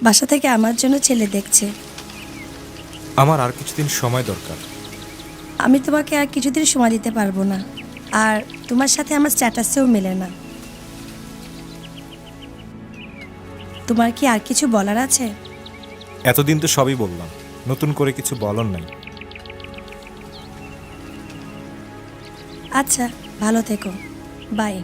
বাসা থেকে আমার জন্য ছেলে দেখছে। আমার আর কিছুদিন সময় দরকার। আমি তোমাকে আর কিছুদিন সময় দিতে পারবো না, আর তোমার সাথে আমার স্ট্যাটাসেও মেলে না। তোমার কি আর কিছু বলার আছে? এতদিন তো সবই বললাম, নতুন করে কিছু বলার নাই। আচ্ছা, ভালো থেকো, বাই।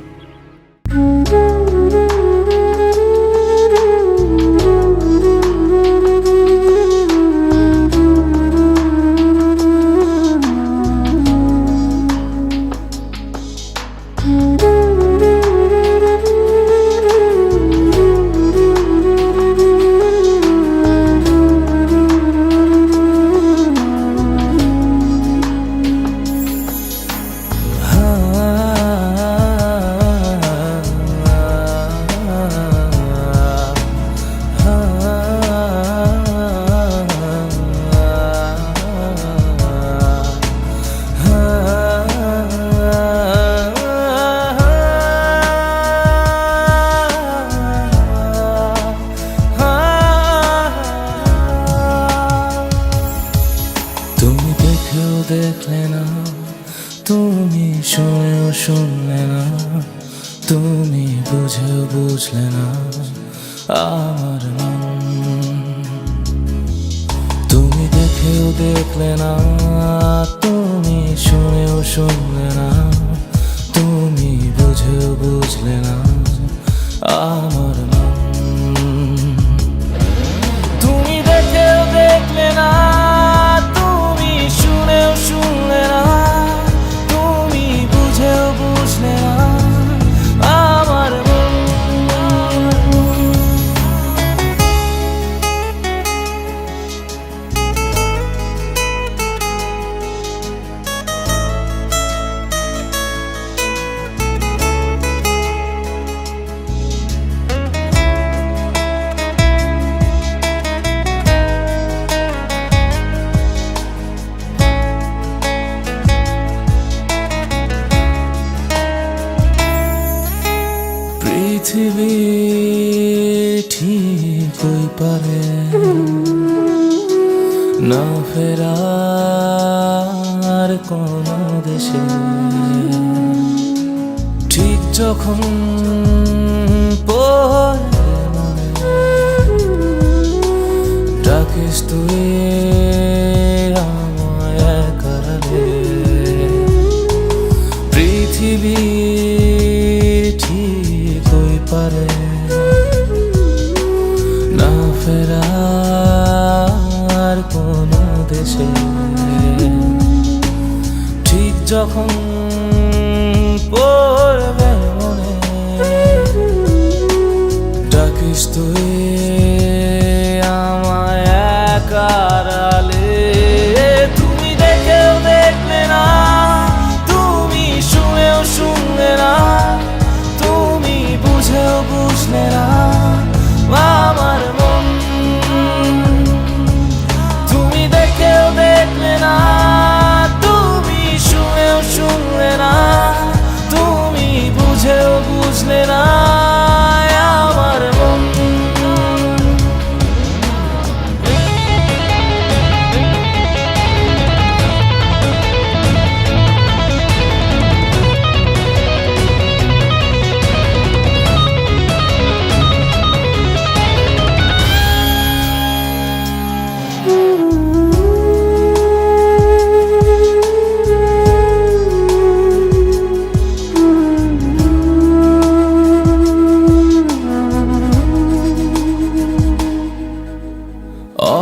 তুমি দেখেও দেখলে না, তুমি শুনেও শুনলে না, তুমি বুঝেও বুঝলে না আমার মন। তুমি দেখেও দেখলে না, তুমি শুনেও শুনলে না, তুমি বুঝেও বুঝলে না আমার মন। তুমি দেখেও দেখলে না, তুমি শুনেও শুনলে না, তুমি বুঝেও বুঝলে না আমার মন। পৃথিবী ঠিকই পারে না ফেরার কোনো দেশে, ঠিক যখন পড়ে মনে ডাকিস তুই আমায় একালে। পৃথিবী ঠিকই পারে না ফেরার কোনো দেশে, ঠিক যখন পড়বে মনে ডাকিস তুই আমায় একালে। তুমি দেখেও দেখলে না, তুমি শুনেও শুনলে না, তুমি বুঝেও বুঝলে না আমার মন। তুমি দেখেও দেখলে না, তুমি শুনেও শুনলে না, তুমি বুঝেও বুঝলে না আমার মন।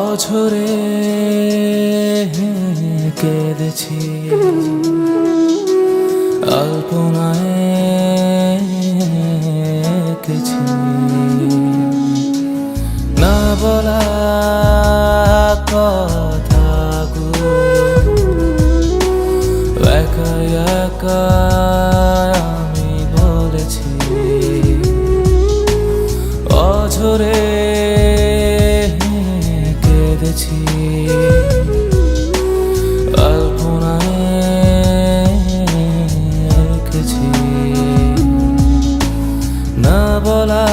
অঝরে কেঁদেছি, আলপনায় এঁকেছি না বলা কথাগুলো, একা একা আমি বলেছি। অঝরে কেঁদেছি, আলপনায় এঁকেছি না বলা